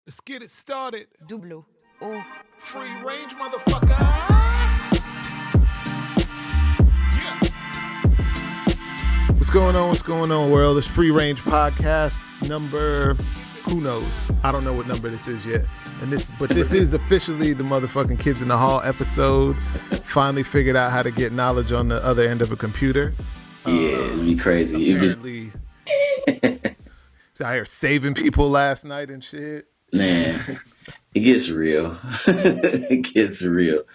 Let's get it started. Double O. Free range, motherfucker. Yeah. What's going on? What's going on, world? It's Free Range Podcast number, who knows? I don't know what number this is yet. But this is officially the motherfucking Kids in the Hall episode. Finally figured out how to get knowledge on the other end of a computer. Yeah, it'd be crazy. Apparently, so I heard saving people last night and shit. Man, it gets real. It gets real.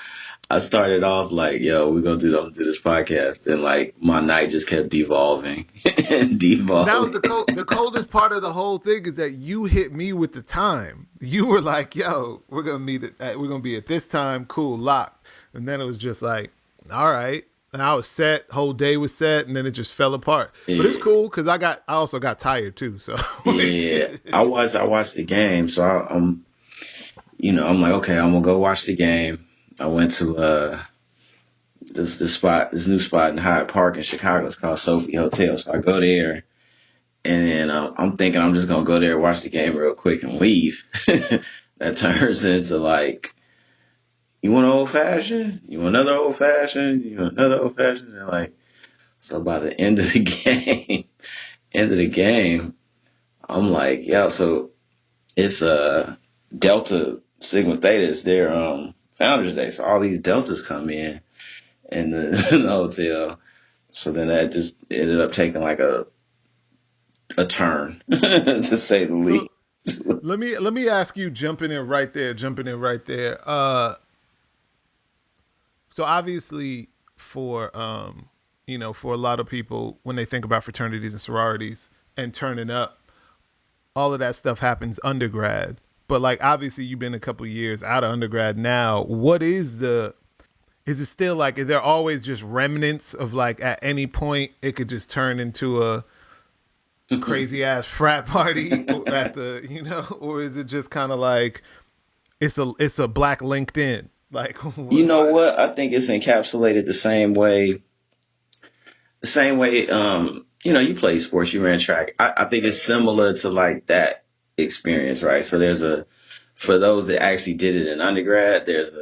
I started off like, yo, we're gonna do this podcast, and like my night just kept devolving and devolving. That was the coldest part of the whole thing, is that you hit me with the time. You were like, yo, we're gonna be at this time, cool, locked. And then it was just like, all right. And I was set, whole day was set, and then it just fell apart. Yeah. But it's cool because I also got tired too. So yeah, I watched the game, so I'm like, okay, I'm gonna go watch the game. I went to this new spot in Hyde Park in Chicago. It's called Sophie Hotel. So I go there, and then I'm thinking I'm just gonna go there, watch the game real quick, and leave. That turns into like, you want an old fashioned? You want another old fashioned? You want another old fashioned? And like, so by the end of the game, I'm like, yo, so it's Delta Sigma Theta is their Founders Day. So all these Deltas come in the hotel. So then that just ended up taking like a turn, to say the least. Let me ask you, jumping in right there. So obviously for a lot of people, when they think about fraternities and sororities and turning up, all of that stuff happens undergrad. But like, obviously you've been a couple years out of undergrad now. Is it still like, is there always just remnants of like, at any point it could just turn into a crazy ass frat party at the, or is it just kind of like, it's a black LinkedIn? Like, you know what? I think it's encapsulated the same way. You play sports, you ran track. I think it's similar to like that experience, right? So for those that actually did it in undergrad, there's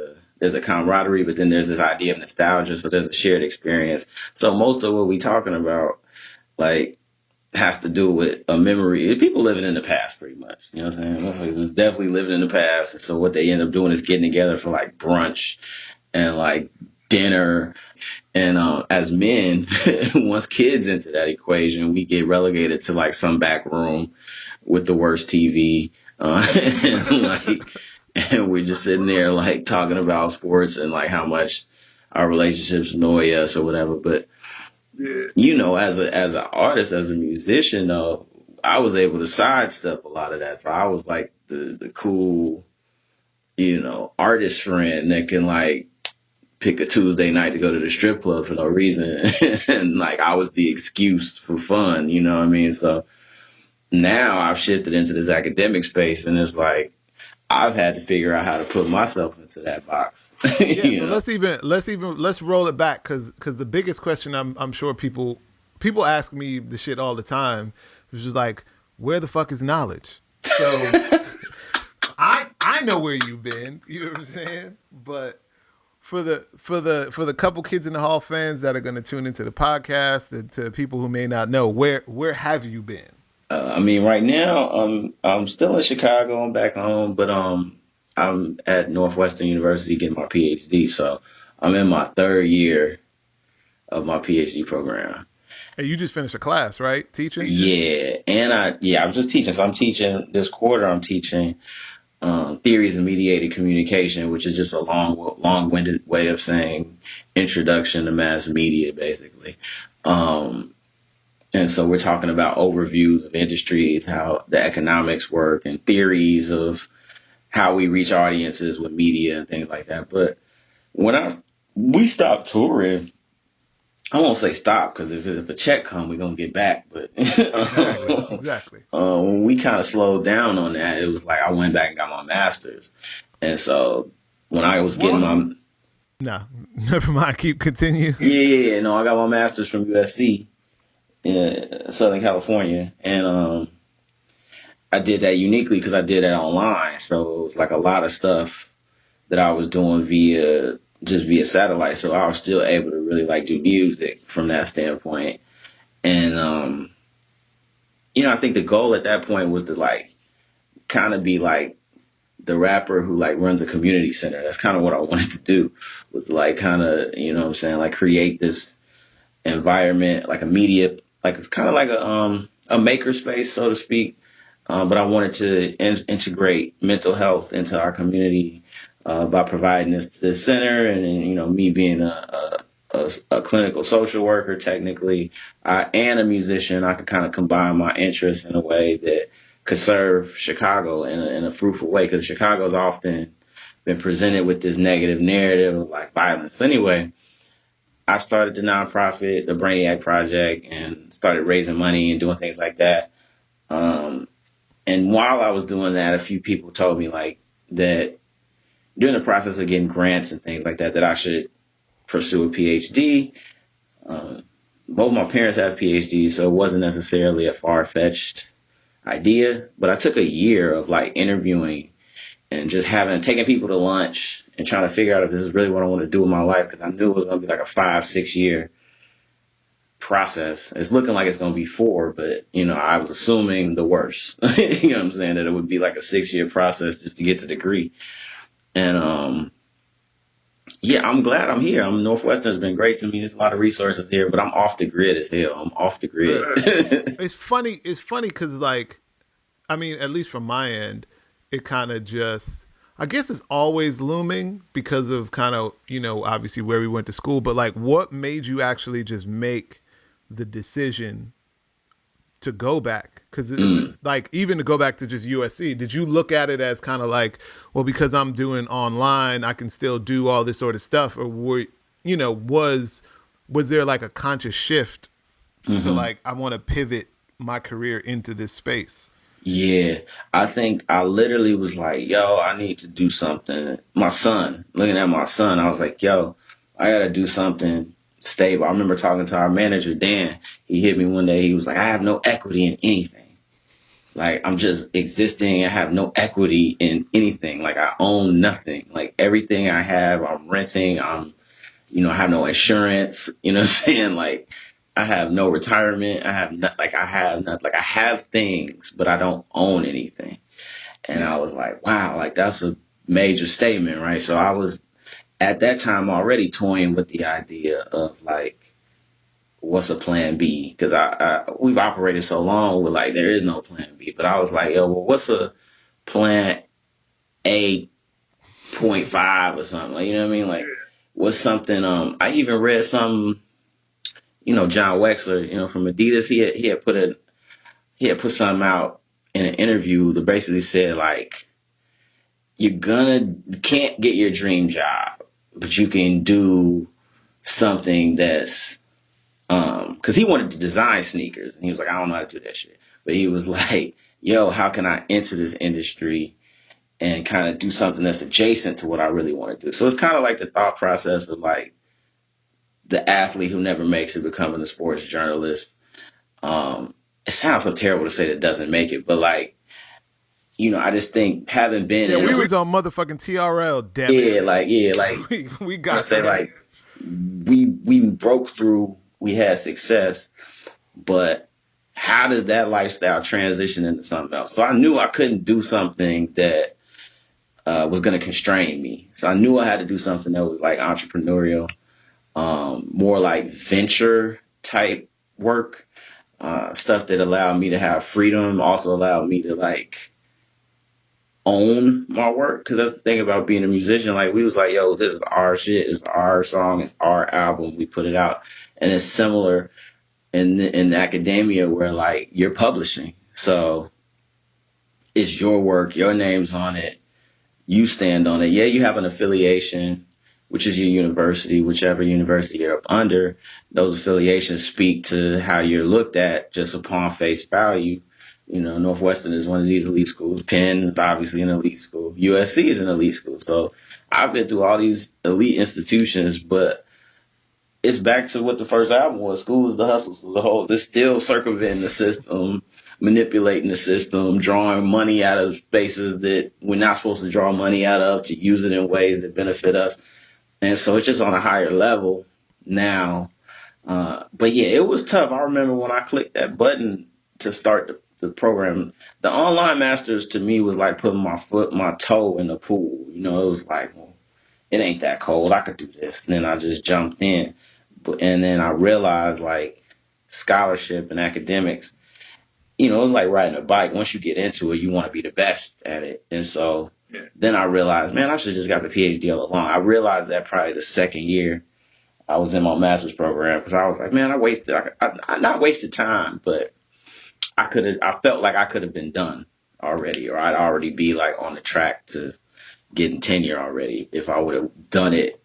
a camaraderie, but then there's this idea of nostalgia. So there's a shared experience. So most of what we talking about, like, has to do with a memory. People living in the past, pretty much. You know what I'm saying? Motherfuckers is definitely living in the past. And so what they end up doing is getting together for like brunch and like dinner. And as men, once kids enter that equation, we get relegated to like some back room with the worst TV. And we're just sitting there like talking about sports and like how much our relationships annoy us or whatever. But as an artist, as a musician, though, I was able to sidestep a lot of that. So I was like the cool, artist friend that can like pick a Tuesday night to go to the strip club for no reason. And like, I was the excuse for fun, you know what I mean? So now I've shifted into this academic space, and it's like, I've had to figure out how to put myself into that box. Yeah, so let's roll it back, because the biggest question I'm sure people ask me the shit all the time, which is like, where the fuck is Naledge? So I know where you've been, you know what I'm saying? But for the couple Kids in the Hall fans that are going to tune into the podcast, and to people who may not know, where have you been? Right now, I'm still in Chicago. I'm back home, but I'm at Northwestern University getting my PhD. So I'm in my third year of my PhD program. Hey, you just finished a class, right? Teaching? Yeah, and I was just teaching. So I'm teaching this quarter. I'm teaching theories of mediated communication, which is just a long-winded way of saying introduction to mass media, basically. And so we're talking about overviews of industries, how the economics work, and theories of how we reach audiences with media and things like that. But when we stopped touring, I won't say stop, because if a check comes, we're going to get back. But exactly. When we kind of slowed down on that, it was like I went back and got my master's. And so when I was getting my... No, never mind. Continue. Yeah. No, I got my master's from USC. In Southern California, and I did that uniquely because I did that online. So it was like a lot of stuff that I was doing via satellite. So I was still able to really like do music from that standpoint. And I think the goal at that point was to like kind of be like the rapper who like runs a community center. That's kind of what I wanted to do, was like kind of, what I'm saying, like create this environment, like a media, like it's kind of like a maker space, so to speak. But I wanted to integrate mental health into our community by providing this center, and me being a clinical social worker, technically, and a musician, I could kind of combine my interests in a way that could serve Chicago in a fruitful way, because Chicago's often been presented with this negative narrative of like violence. Anyway, I started the nonprofit, the Brainiac Project, and started raising money and doing things like that. Um, and while I was doing that, a few people told me like that during the process of getting grants and things like that, that I should pursue a PhD. Um, Both my parents have PhDs, so it wasn't necessarily a far-fetched idea. But I took a year of like interviewing and just taking people to lunch and trying to figure out if this is really what I want to do with my life, because I knew it was going to be like a 5-6 year process. It's looking like it's going to be 4, but I was assuming the worst. You know what I'm saying? That it would be like a 6-year process just to get the degree. And yeah, I'm glad I'm here. Northwestern's been great to me. There's a lot of resources here, but I'm off the grid as hell. I'm off the Uh, grid. it's funny. It's funny because, like, I mean, at least from my end, it kind of just, I guess it's always looming because of kind of, obviously where we went to school. But, like, what made you actually just make the decision to go back? Because, Mm. like, even to go back to just USC, did you look at it as kind of like, well, because I'm doing online, I can still do all this sort of stuff? Or, was there like a conscious shift to Hmm. like, I want to pivot my career into this space? Yeah, I think I literally was like, yo, I need to do something. Looking at my son, I was like, yo, I got to do something stable. I remember talking to our manager, Dan. He hit me one day. He was like, I have no equity in anything. Like, I'm just existing. I have no equity in anything. Like, I own nothing. Like, everything I have, I'm renting. I have no insurance. You know what I'm saying? Like, I have no retirement. I have not, like, I have things, but I don't own anything. And I was like, wow, like, that's a major statement, right? So I was at that time already toying with the idea of like, what's a plan B? Because we've operated so long with like, there is no plan B. But I was like, yo, well, what's a plan A.5 or something? Like, you know what I mean? Like, what's something? I even read some, John Wexler, from Adidas. He had put something out in an interview that basically said like, you can't get your dream job, but you can do something that's because he wanted to design sneakers, and he was like, I don't know how to do that shit. But he was like, yo, how can I enter this industry and kind of do something that's adjacent to what I really want to do? So it's kind of like the thought process of like the athlete who never makes it becoming a sports journalist. It sounds so terrible to say that doesn't make it, but like, I just think having been Yeah, in we was on motherfucking TRL, damn it. like We I got say that. like we broke through, we had success, but how does that lifestyle transition into something else? So I knew I couldn't do something that was going to constrain me. So I knew I had to do something that was like entrepreneurial, more like venture type work, stuff that allowed me to have freedom, also allowed me to like own my work. Because that's the thing about being a musician. Like, we was like, yo, this is our shit, it's our song, it's our album, we put it out. And it's similar in academia, where like you're publishing, so it's your work, your name's on it, you stand on it. Yeah, you have an affiliation, which is your university, whichever university you're up under. Those affiliations speak to how you're looked at just upon face value. Northwestern is one of these elite schools. Penn is obviously an elite school. USC is an elite school. So I've been through all these elite institutions, but it's back to what the first album was. School is the hustle. So it's still circumventing the system, manipulating the system, drawing money out of spaces that we're not supposed to draw money out of to use it in ways that benefit us. And so it's just on a higher level now. But yeah, it was tough. I remember when I clicked that button to start the program, the online masters to me was like putting my toe in the pool. You know, it was like, well, it ain't that cold. I could do this. And then I just jumped in. And then I realized like scholarship and academics, you know, it was like riding a bike. Once you get into it, you want to be the best at it. And so then I realized, man, I should just got the PhD all along. I realized that probably the second year I was in my master's program because I was like, man, I not wasted time, but I felt like I could have been done already, or I'd already be like on the track to getting tenure already if I would have done it.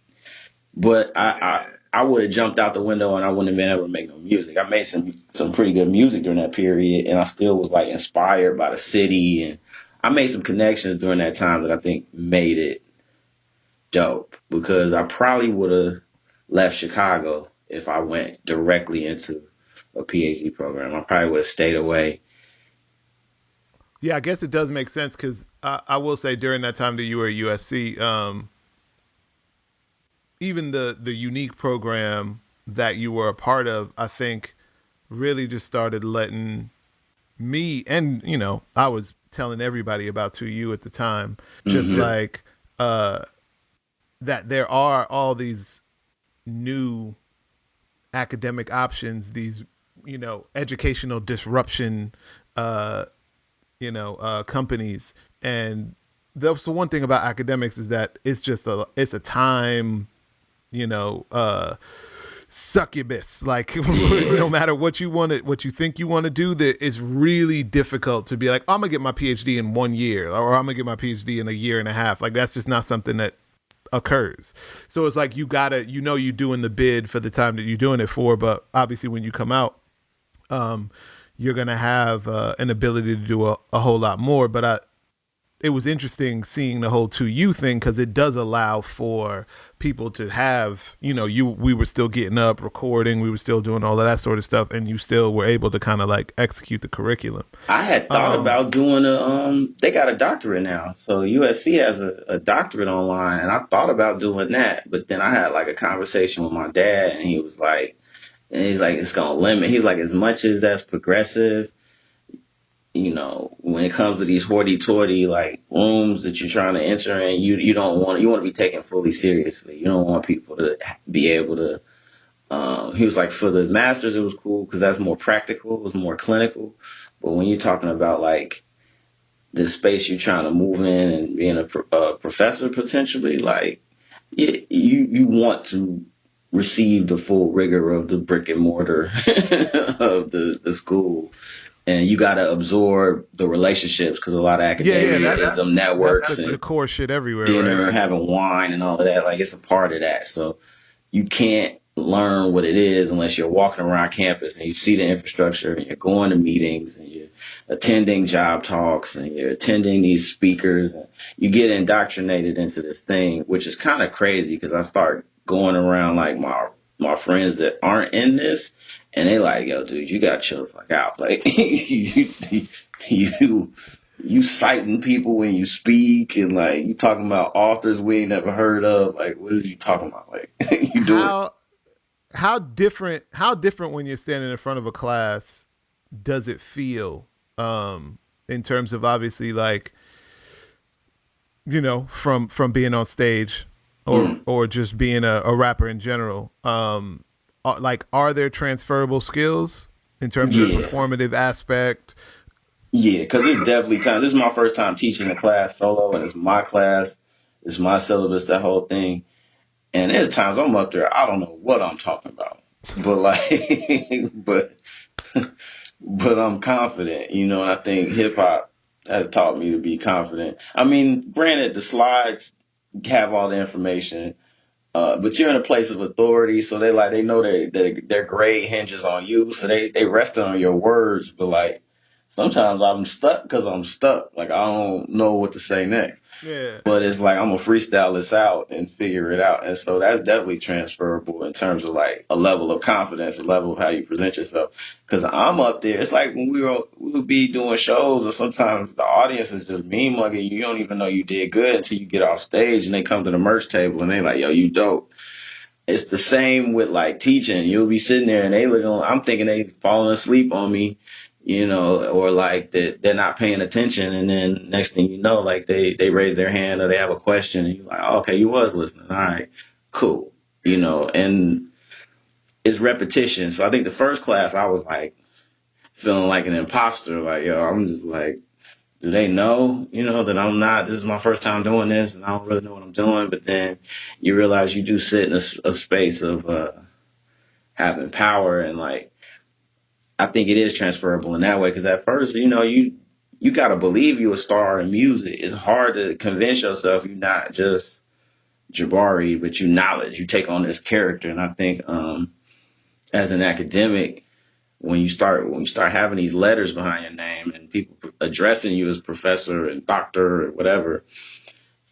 But I would have jumped out the window and I wouldn't have been able to make no music. I made some pretty good music during that period, and I still was like inspired by the city, and I made some connections during that time that I think made it dope because I probably would have left Chicago if I went directly into a PhD program. I probably would have stayed away. Yeah, I guess it does make sense because I will say during that time that you were at USC, even the unique program that you were a part of, I think really just started letting me, and I was telling everybody about 2U at the time, just Mm-hmm. like that there are all these new academic options, these educational disruption uh companies. And that's the one thing about academics is that it's a time, you know, uh succubus. Like Yeah. no matter what you want to, what you think you want to do, that it's really difficult to be like, I'm gonna get my PhD in 1 year, or I'm gonna get my PhD in a year and a half. Like that's just not something that occurs. So it's like you gotta, you're doing the bid for the time that you're doing it for, but obviously when you come out, um, you're gonna have an ability to do a whole lot more. But it was interesting seeing the whole 2U thing because it does allow for people to have, we were still getting up, recording, we were still doing all of that sort of stuff, and you still were able to kind of like execute the curriculum. I had thought Um, about doing they got a doctorate now. So USC has a doctorate online, and I thought about doing that, but then I had like a conversation with my dad, and he's like, it's gonna limit. He's like, as much as that's progressive, when it comes to these hoity-toity like rooms that you're trying to enter in, you want to be taken fully seriously. You don't want people to be able to. He was like, for the masters, it was cool because that's more practical, it was more clinical. But when you're talking about like the space you're trying to move in and being a professor potentially, like you want to receive the full rigor of the brick and mortar of the school, and you got to absorb the relationships because a lot of yeah, academia is them that's the networks the and core shit everywhere, right? dinner, having wine, and all of that. Like it's a part of that. So you can't learn what it is unless you're walking around campus and you see the infrastructure and you're going to meetings and you're attending job talks and you're attending these speakers and you get indoctrinated into this thing, which is kind of crazy because I start going around like my friends that aren't in this, and they like, yo, dude, you got to chill the fuck out. Like you you citing people when you speak, and like you talking about authors we ain't never heard of. Like, what are you talking about? Like, you doing How how different when you're standing in front of a class does it feel, in terms of obviously like from being on stage, mm, or just being a rapper in general. Like are there transferable skills in terms of the yeah, performative aspect? yeah, because it's definitely time. This is my first time teaching a class solo, and it's my class, it's my syllabus, that whole thing. And there's times I'm up there, I don't know what I'm talking about, but like, but I'm confident, and I think hip hop has taught me to be confident. I mean, granted, the slides have all the information, but you're in a place of authority, so they know their grade hinges on you, so they resting on your words, but like sometimes I'm stuck because I'm stuck. Like I don't know what to say next. Yeah. But it's like I'm gonna freestyle this out and figure it out. And so that's definitely transferable in terms of like a level of confidence, a level of how you present yourself. Cause I'm up there. It's like when we would be doing shows or sometimes the audience is just mean mugging you. You don't even know you did good until you get off stage and they come to the merch table and they like, yo, you dope. It's the same with like teaching. You'll be sitting there and they look on, I'm thinking they falling asleep on me, or like that they're not paying attention. And then next thing you know, like they raise their hand or they have a question and you're like, oh, okay, you was listening. All right, cool. And it's repetition. So I think the first class I was like feeling like an imposter. Like, yo, I'm just like, do they know, that I'm not, this is my first time doing this and I don't really know what I'm doing. But then you realize you do sit in a space of, having power and like I think it is transferable in that way because at first you got to believe you're a star in music. It's hard to convince yourself you're not just Jabari but you knowledge. You take on this character. And I think as an academic when you start having these letters behind your name and people addressing you as professor and doctor or whatever,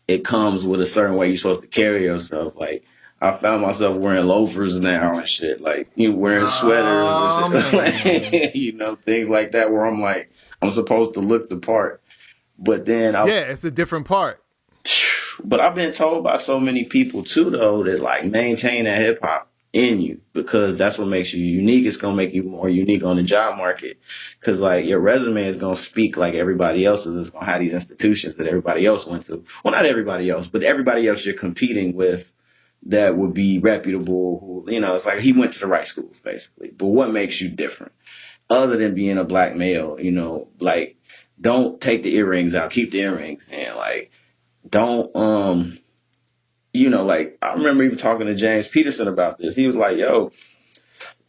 it comes with a certain way you're supposed to carry yourself. Like I found myself wearing loafers now and shit, like wearing sweaters and Oh shit, man. like, things like that. Where I'm like, I'm supposed to look the part, but then Yeah, it's a different part. but I've been told by so many people too, though, that like maintain that hip hop in you because that's what makes you unique. It's gonna make you more unique on the job market because like your resume is gonna speak like everybody else's. It's gonna have these institutions that everybody else went to. Well, not everybody else, but everybody else you're competing with that would be reputable. It's like he went to the right schools basically. But what makes you different other than being a black male? Like don't take the earrings out, keep the earrings in. Like don't like I remember even talking to James Peterson about this. He was like, yo,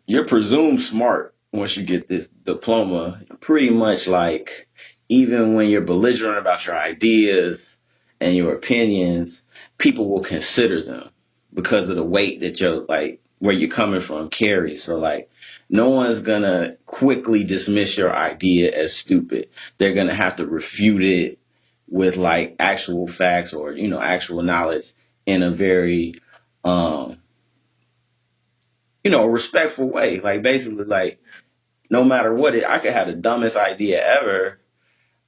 you're presumed smart once you get this diploma. Pretty much like even when you're belligerent about your ideas and your opinions, people will consider them because of the weight that you're like where you're coming from carries. So like no one's gonna quickly dismiss your idea as stupid. They're gonna have to refute it with like actual facts or actual knowledge in a very um respectful way. Like basically like no matter what I could have the dumbest idea ever,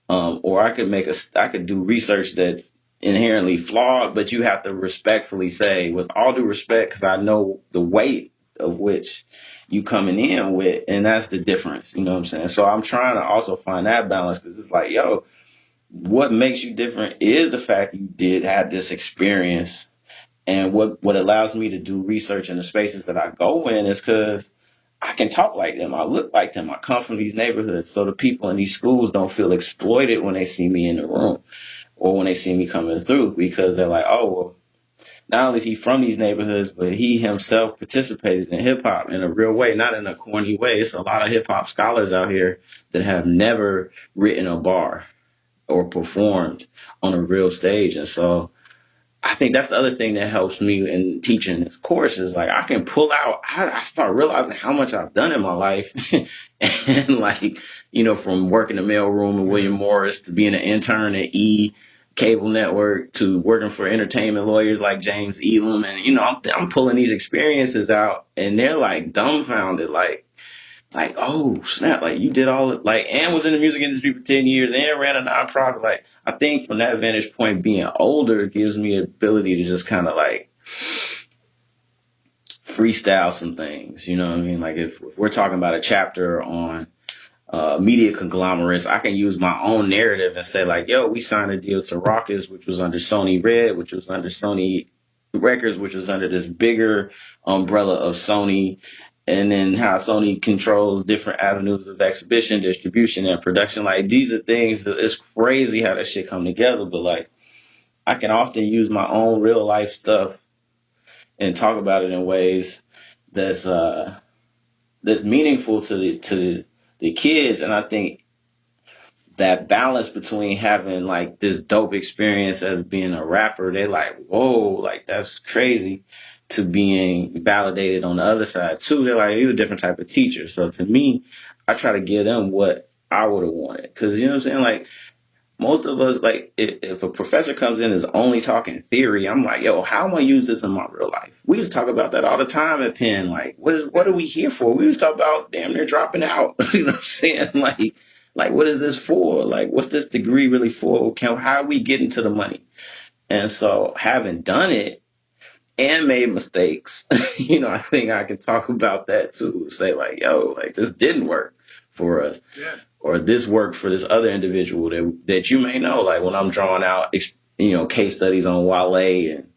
or I could do research that's inherently flawed, but you have to respectfully say, with all due respect, because I know the weight of which you coming in with, and that's the difference. You know what I'm saying? So I'm trying to also find that balance because it's like, yo, what makes you different is the fact you did have this experience. And what allows me to do research in the spaces that I go in is because I can talk like them. I look like them. I come from these neighborhoods. So the people in these schools don't feel exploited when they see me in the room or when they see me coming through because they're like, oh, well, not only is he from these neighborhoods, but he himself participated in hip hop in a real way, not in a corny way. It's a lot of hip hop scholars out here that have never written a bar or performed on a real stage. And so I think that's the other thing that helps me in teaching this course is like I can pull out, I start realizing how much I've done in my life. And like, from working the mailroom at William Yeah. Morris to being an intern at Cable Network to working for entertainment lawyers like James Elam. And, I'm pulling these experiences out and they're like dumbfounded, like, oh snap, like you did all it, like, and was in the music industry for 10 years and ran a nonprofit. Like, I think from that vantage point, being older gives me the ability to just kind of like freestyle some things. You know what I mean? Like if we're talking about a chapter on media conglomerates, I can use my own narrative and say like, yo, we signed a deal to Raucus, which was under Sony Red, which was under Sony Records, which was under this bigger umbrella of Sony. And then how Sony controls different avenues of exhibition, distribution, and production. Like these are things that it's crazy how that shit come together. But like I can often use my own real life stuff and talk about it in ways that's that's meaningful to the kids. And I think that balance between having like this dope experience as being a rapper, they like, whoa, like that's crazy, to being validated on the other side too. They're like, you're a different type of teacher. So to me, I try to give them what I would have wanted. Cause you know what I'm saying? Like most of us, like if a professor comes in and is only talking theory, I'm like, yo, how am I use this in my real life? We just talk about that all the time at Penn. Like, what are we here for? We just talk about damn near dropping out. You know what I'm saying? Like what is this for? Like, what's this degree really for? How are we getting to the money? And so having done it and made mistakes, I think I can talk about that too. Say like, yo, like this didn't work for us. Yeah. Or this worked for this other individual that you may know. Like when I'm drawing out, case studies on Wale, and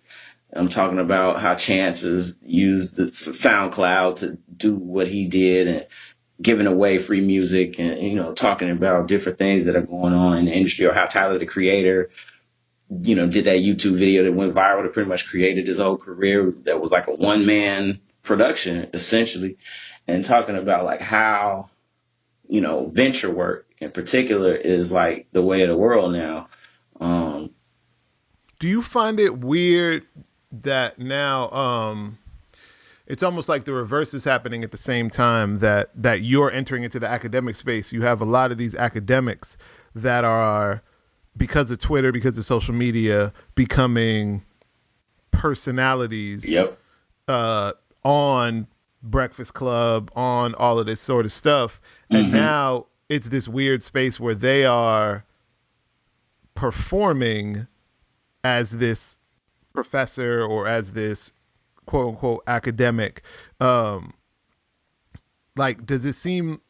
I'm talking about how Chance has used the SoundCloud to do what he did and giving away free music, and talking about different things that are going on in the industry, or how Tyler the Creator did that YouTube video that went viral that pretty much created his whole career. That was like a one-man production essentially, and talking about like how venture work in particular is like the way of the world now. Do you find it weird that now it's almost like the reverse is happening at the same time that you're entering into the academic space? You have a lot of these academics that are, because of Twitter, because of social media, becoming personalities. Yep. On Breakfast Club, on all of this sort of stuff. And now it's this weird space where they are performing as this professor or as this quote unquote academic. Like, does it seem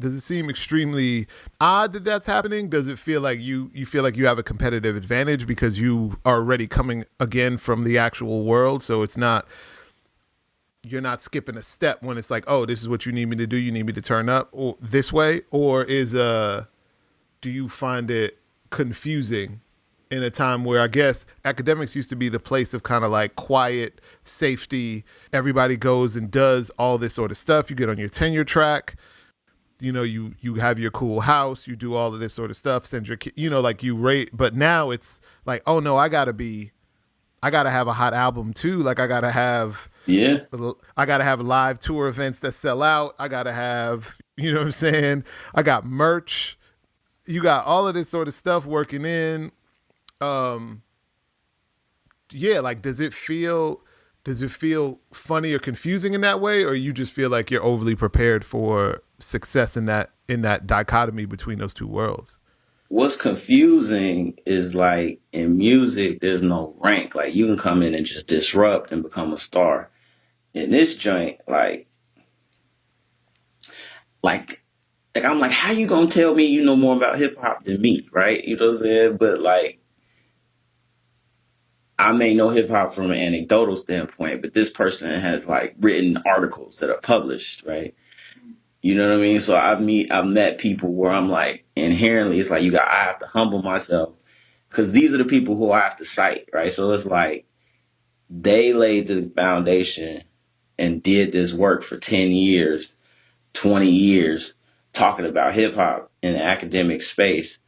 extremely odd that that's happening? Does it feel like you feel like you have a competitive advantage because you are already coming again from the actual world? So you're not skipping a step when it's like, oh, this is what you need me to do. You need me to turn up or this way, or do you find it confusing in a time where I guess academics used to be the place of kind of like quiet safety. Everybody goes and does all this sort of stuff. You get on your tenure track. You have your cool house, you do all of this sort of stuff, send your kid, like you rate. But now it's like, oh no, I gotta have a hot album too. Like I gotta have live tour events that sell out. I gotta have, you know what I'm saying? I got merch. You got all of this sort of stuff working in. Like does it feel funny or confusing in that way, or you just feel like you're overly prepared for success in that dichotomy between those two worlds? What's confusing is like in music, there's no rank. Like you can come in and just disrupt and become a star. In this joint, like I'm like, how you gonna tell me you know more about hip hop than me, right? You know what I'm saying? But like, I may know hip hop from an anecdotal standpoint, but this person has like written articles that are published, right? You know what I mean? So I've met people where I'm like, inherently, it's like I have to humble myself because these are the people who I have to cite, right? So it's like they laid the foundation and did this work for 10 years, 20 years, talking about hip hop in the academic space,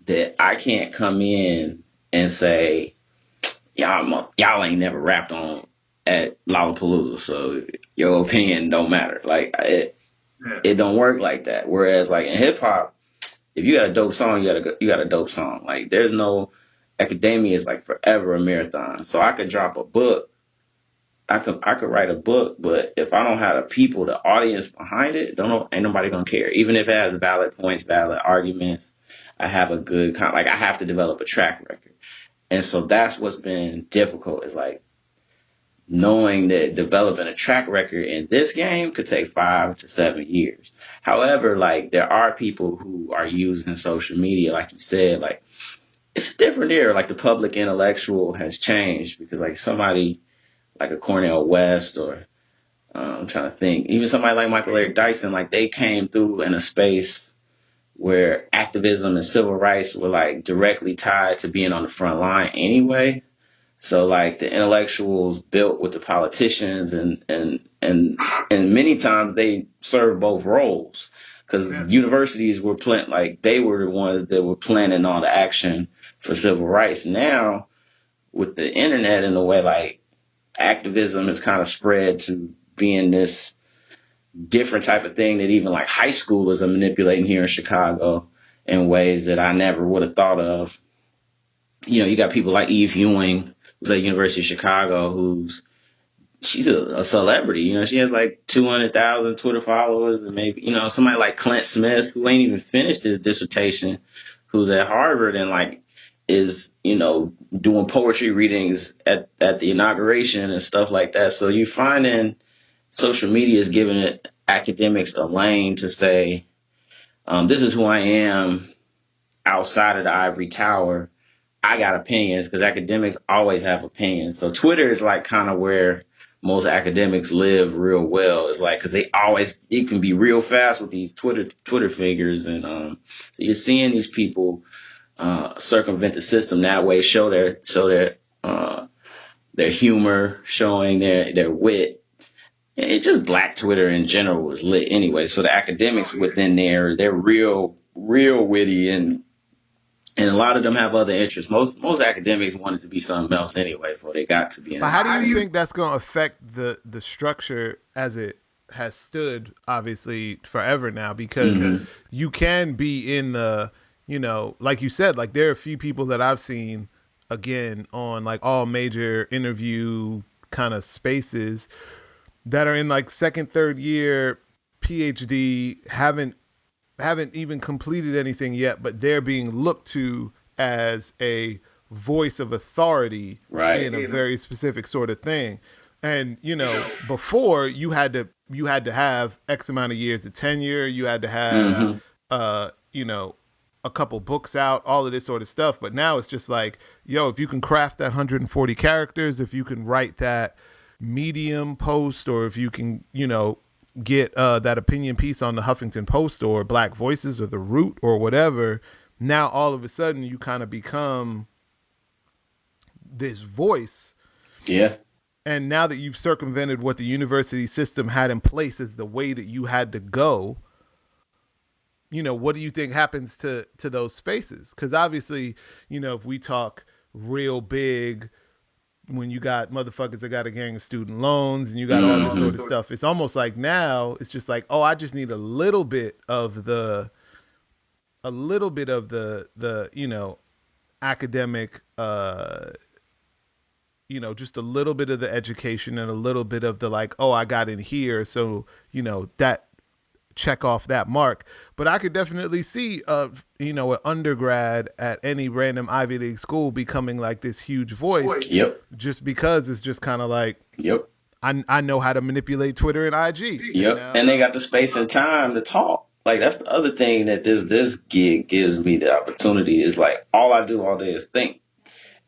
that I can't come in and say, y'all ain't never rapped on at Lollapalooza, so your opinion don't matter. Like it don't work like that. Whereas like in hip hop, if you got a dope song, you got a dope song. Like there's no academia is like forever a marathon. So I could drop a book. I could write a book, but if I don't have the people, the audience behind it, ain't nobody gonna care. Even if it has valid points, valid arguments, I have a good I have to develop a track record. And so that's what's been difficult, is like knowing that developing a track record in this game could take 5 to 7 years. However, like there are people who are using social media, like you said, like it's different there. Like the public intellectual has changed because like somebody like a Cornel West, or I'm trying to think, even somebody like Michael Eric Dyson, like they came through in a space where activism and civil rights were like directly tied to being on the front line anyway. So like the intellectuals built with the politicians, and many times they serve both roles, because universities were they were the ones that were planning all the action for civil rights. Now with the internet, in a way, like activism has kind of spread to being this different type of thing that even like high schoolers are manipulating here in Chicago in ways that I never would have thought of. You know, you got people like Eve Ewing, who's at University of Chicago, who's she's a celebrity. You know, she has like 200,000 Twitter followers, and maybe, you know, somebody like Clint Smith, who ain't even finished his dissertation, who's at Harvard and like is, you know, doing poetry readings at the inauguration and stuff like that. So you finding social media is giving it academics a lane to say, this is who I am outside of the ivory tower. I got opinions because academics always have opinions. So Twitter is like kind of where most academics live real well. It's like because it can be real fast with these Twitter figures, and so you're seeing these people circumvent the system that way, show their humor, showing their wit. And it just Black Twitter in general was lit anyway. So the academics within there, they're real witty, and a lot of them have other interests. Most academics wanted to be something else anyway, before they got to be in. But how do you think that's going to affect the structure as it has stood, obviously, forever now? Because you can be in the, you know, like you said, like there are a few people that I've seen, again, on like all major interview kind of spaces that are in like second, third year PhD, haven't even completed anything yet, but they're being looked to as a voice of authority in a very specific sort of thing. And, you know, before you had to have X amount of years of tenure, you had to have you know, a couple books out, all of this sort of stuff. But now it's just like, yo, if you can craft that 140 characters, if you can write that Medium post, or if you can, you know, get that opinion piece on the Huffington Post or Black Voices or The Root or whatever, now all of a sudden you kind of become this voice. Yeah. And now that you've circumvented what the university system had in place as the way that you had to go, you know, what do you think happens to those spaces? Because obviously, you know, if we talk real big, when you got motherfuckers that got a gang of student loans and you got all this sort of stuff, it's almost like now it's just like, oh, I just need a little bit of the, you know, academic, you know, just a little bit of the education and a little bit of the like, oh, I got in here. So, you know, that check off that mark. But I could definitely see, you know, an undergrad at any random Ivy League school becoming like this huge voice. Yep. Just because it's just kind of like, yep, I know how to manipulate Twitter and IG. Yep. You know? And they got the space and time to talk. Like that's the other thing that this gig gives me the opportunity is like all I do all day is think.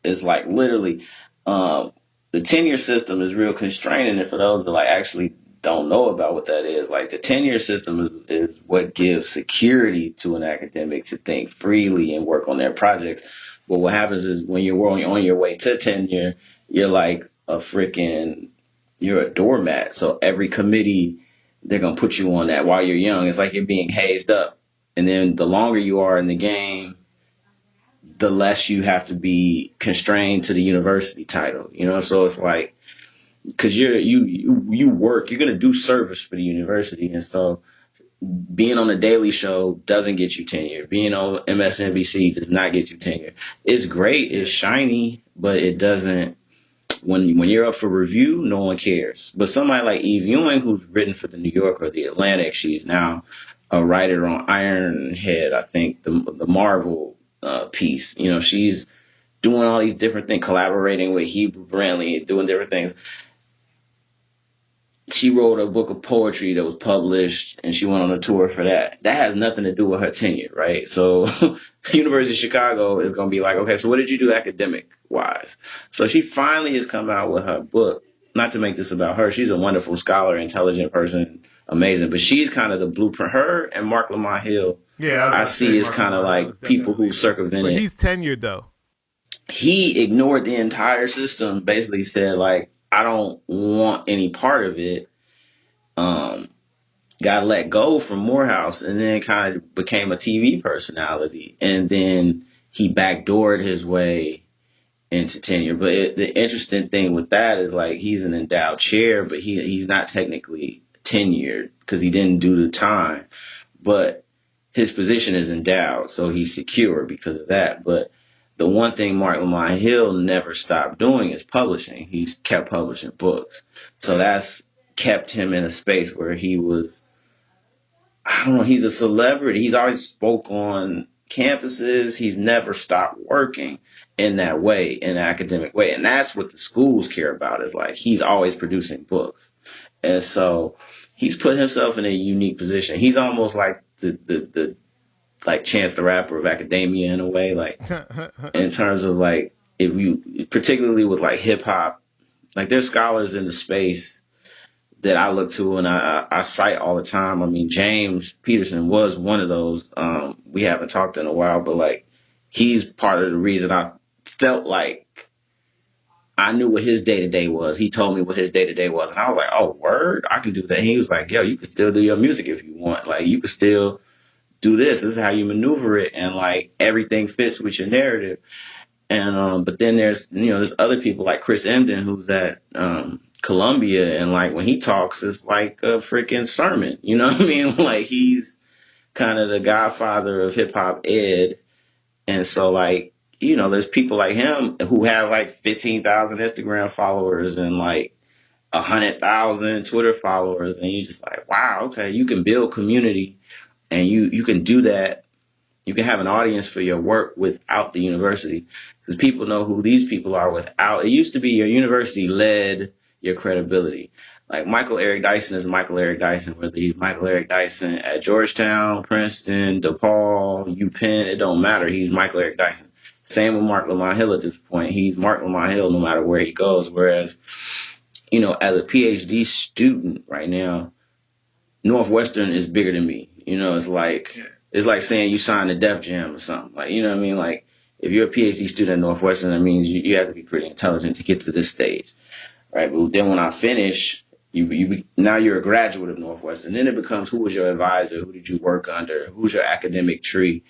It's like literally, the tenure system is real constraining, and for those that like actually don't know about what that is, like the tenure system is what gives security to an academic to think freely and work on their projects. But what happens is when you're on your way to tenure, you're like you're a doormat. So every committee, they're going to put you on that while you're young. It's like you're being hazed up. And then the longer you are in the game, the less you have to be constrained to the university title, you know? So it's like, because you work, you're going to do service for the university. And so being on the Daily Show doesn't get you tenure. Being on MSNBC does not get you tenure. It's great. It's shiny, but it doesn't, when you're up for review, no one cares. But somebody like Eve Ewing, who's written for the New Yorker or the Atlantic, she's now a writer on Ironhead, I think, the Marvel piece. You know, she's doing all these different things, collaborating with Hebrew Brantley, doing different things. She wrote a book of poetry that was published, and she went on a tour for that. That has nothing to do with her tenure, right? So University of Chicago is going to be like, okay, so what did you do academic-wise? So she finally has come out with her book. Not to make this about her. She's a wonderful scholar, intelligent person, amazing. But she's kind of the blueprint. Her and Mark Lamont Hill, yeah, I see as kind of like people who circumvented. But he's tenured, though. He ignored the entire system, basically said, like, I don't want any part of it. Got let go from Morehouse and then kind of became a TV personality. And then he backdoored his way into tenure. But the interesting thing with that is like he's an endowed chair, but he's not technically tenured because he didn't do the time, but his position is endowed, so he's secure because of that. But the one thing Mark Lamont Hill never stopped doing is publishing. He's kept publishing books. So that's kept him in a space where he was, I don't know, he's a celebrity. He's always spoke on campuses. He's never stopped working in that way, in an academic way. And that's what the schools care about, is like he's always producing books. And so he's put himself in a unique position. He's almost like the like Chance the Rapper of academia in a way, like in terms of like, if you, particularly with like hip hop, like there's scholars in the space that I look to and I cite all the time. I mean, James Peterson was one of those. We haven't talked in a while, but like he's part of the reason I felt like I knew what his day to day was. He told me what his day to day was, and I was like, "Oh, word, I can do that." And he was like, "Yo, you can still do your music if you want. Like, you can still do this. This is how you maneuver it, and like everything fits with your narrative." And but then there's other people like Chris Emden, who's at Columbia, and like when he talks, it's like a freaking sermon. You know what I mean? Like he's kind of the godfather of hip hop ed, and so like there's people like him who have like 15,000 Instagram followers and like 100,000 Twitter followers, and you're just like, wow, okay, you can build community, and you can do that. You can have an audience for your work without the university, because people know who these people are without. It used to be your university led your credibility. Like Michael Eric Dyson is Michael Eric Dyson, whether he's Michael Eric Dyson at Georgetown, Princeton, DePaul, UPenn, it don't matter. He's Michael Eric Dyson. Same with Mark Lamont Hill at this point. He's Mark Lamont Hill no matter where he goes. Whereas, as a PhD student right now, Northwestern is bigger than me. It's like saying you signed a Def Jam or something. Like, you know what I mean? Like, if you're a PhD student at Northwestern, that means you have to be pretty intelligent to get to this stage, right? But then when I finish, now you're a graduate of Northwestern. Then it becomes, who was your advisor? Who did you work under? Who's your academic tree?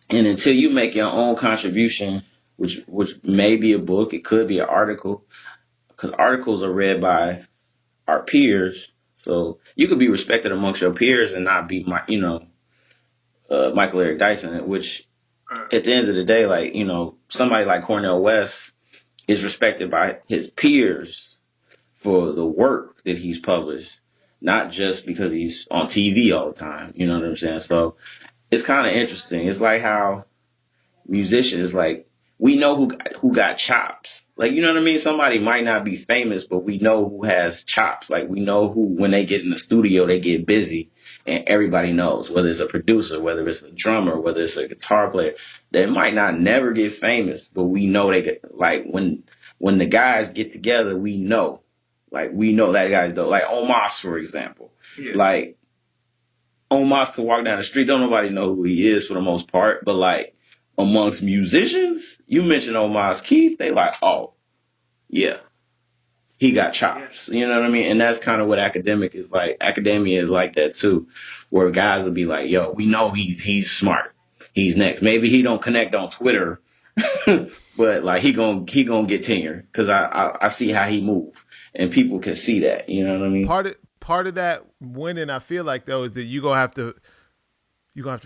And until you make your own contribution, which may be a book, it could be an article, because articles are read by our peers. So you could be respected amongst your peers and not be Michael Eric Dyson, which at the end of the day, like, somebody like Cornel West is respected by his peers for the work that he's published, not just because he's on TV all the time. You know what I'm saying? So it's kind of interesting. It's like how musicians, like, we know who got chops. Like, you know what I mean? Somebody might not be famous, but we know who has chops. Like, we know who, when they get in the studio, they get busy, and everybody knows, whether it's a producer, whether it's a drummer, whether it's a guitar player. They might not never get famous, but we know they get, like, when the guys get together, we know that guy's dope. Like Omos, for example. Yeah. Like, Omos could walk down the street, don't nobody know who he is for the most part, but like, amongst musicians, you mention Omos Keith, they like, oh, yeah, he got chops. You know what I mean? And that's kind of what academia is like that too, where guys will be like, yo, we know he's smart. He's next. Maybe he don't connect on Twitter, but like he gonna get tenure, because I see how he move, and people can see that. You know what I mean? Part of that winning, I feel like, though, is that you're gonna have to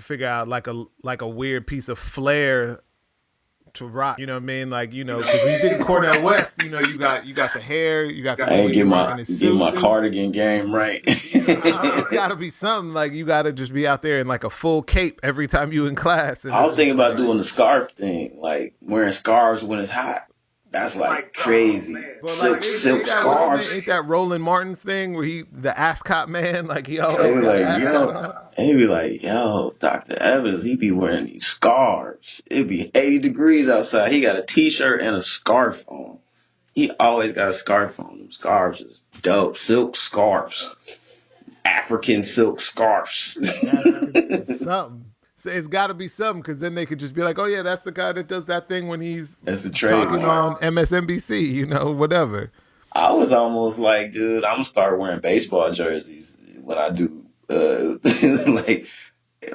figure out like a weird piece of flair to rock. You know what I mean? Like, because when you think of Cornel West, you got the hair, you got the I ain't get my cardigan game right. It's got to be something. Like, you got to just be out there in like a full cape every time you in class. And I was thinking about doing the scarf thing, like wearing scarves when it's hot. That's like crazy. Silk scarves. Ain't that Roland Martin's thing where the ascot man? Like, he always he be like, yo, Dr. Evans, he be wearing these scarves. It'd be 80 degrees outside. He got a t-shirt and a scarf on. He always got a scarf on. Them scarves is dope. Silk scarves. African silk scarves. Something. So it's got to be something, because then they could just be like, oh, yeah, that's the guy that does that thing when he's talking on MSNBC, whatever. I was almost like, dude, I'm going to start wearing baseball jerseys when I do,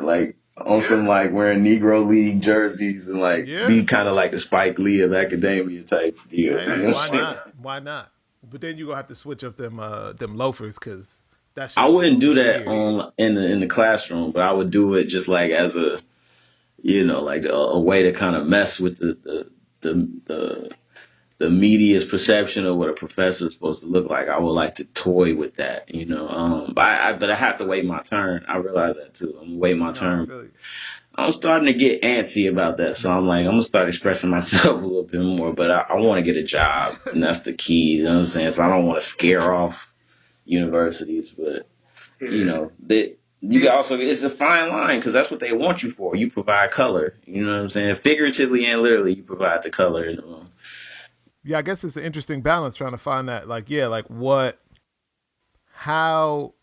like on some, like, wearing Negro League jerseys and, like, be kind of like the Spike Lee of academia type deal. Hey, why not? But then you're going to have to switch up them loafers, because That I shit's wouldn't do that weird. on in the classroom, but I would do it just like as a like a way to kind of mess with the the media's perception of what a professor is supposed to look like. I would like to toy with that, but I have to wait my turn. I realize that too. I'm gonna wait my No, I turn. feel you. I'm starting to get antsy about that, so I'm like, I'm gonna start expressing myself a little bit more. But I want to get a job, and that's the key. You know what I'm saying? So I don't want to scare off universities, but that you can also, it's a fine line because that's what they want you for. You provide color. You know what I'm saying? Figuratively and literally, you provide the color in the room. Yeah, I guess it's an interesting balance trying to find that. Like, yeah, like what, how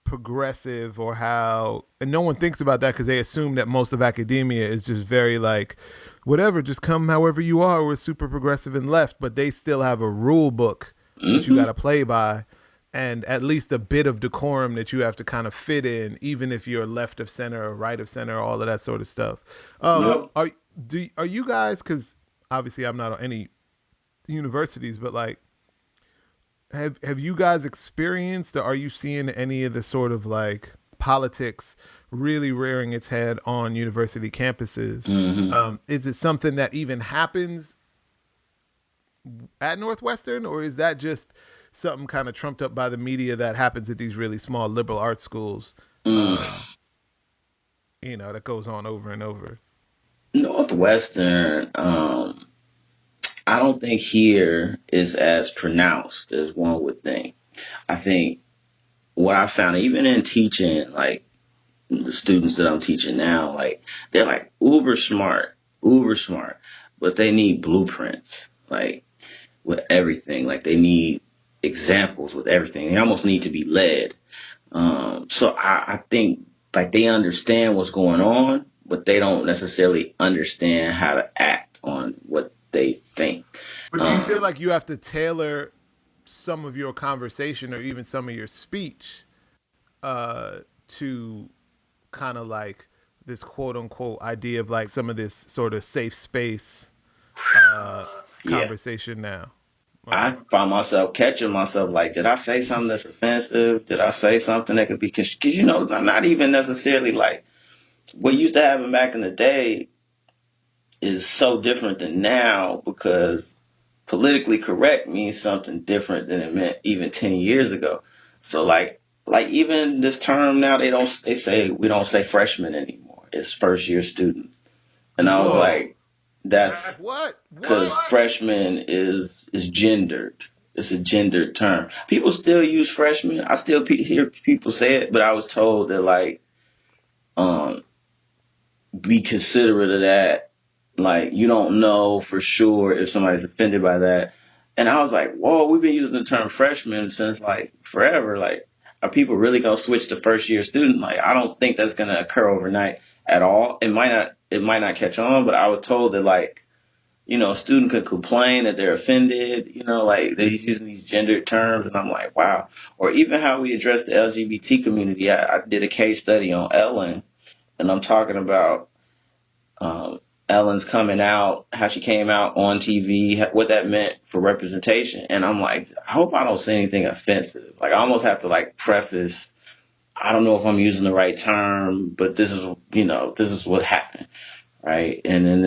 progressive or how, and no one thinks about that because they assume that most of academia is just very like, whatever, just come however you are. We're super progressive and left, but they still have a rule book that you got Hmm. to play by, and at least a bit of decorum that you have to kind of fit in, even if you're left of center or right of center, all of that sort of stuff. Yep. Are you guys? Because obviously I'm not on any universities, but like, have you guys experienced, or are you seeing any of the sort of like politics really rearing its head on university campuses? Hmm. Is it something that even happens at Northwestern, or is that just something kind of trumped up by the media that happens at these really small liberal arts schools? Mm. Um, that goes on over and over. Northwestern, I don't think here is as pronounced as one would think. I think what I found, even in teaching, like the students that I'm teaching now, like they're like uber smart, but they need blueprints, like with everything. Like they need examples with everything. They almost need to be led. So I think like they understand what's going on, but they don't necessarily understand how to act on what they think. But do you feel Um, like you have to tailor some of your conversation or even some of your speech to kind of like this quote unquote idea of like some of this sort of safe space uh, yeah, conversation now? I Okay. find myself catching myself like, did I say something that's offensive? Did I say something that could be, because not even necessarily like what used to happen back in the day is so different than now because politically correct means something different than it meant even 10 years ago. So like even this term now they say we don't say freshman anymore. It's first year student. And I was Whoa. like, that's What? because What? freshman is gendered. It's a gendered term. People still use freshman. I still hear people say it, but I was told that like um be considerate of that. Like you don't know for sure if somebody's offended by that. And I was like, whoa, we've been using the term freshman since like forever. Like, are people really gonna switch to first year student? Like, I don't think that's gonna occur overnight at all. It might not catch on, but I was told that like, a student could complain that they're offended, like that he's using these gendered terms, and I'm like, wow. Or even how we address the LGBT community. I did a case study on Ellen, and I'm talking about um, Ellen's coming out, how she came out on TV, what that meant for representation. And I'm like, I hope I don't say anything offensive. Like, I almost have to like preface, I don't know if I'm using the right term, but this is what happened, right? And in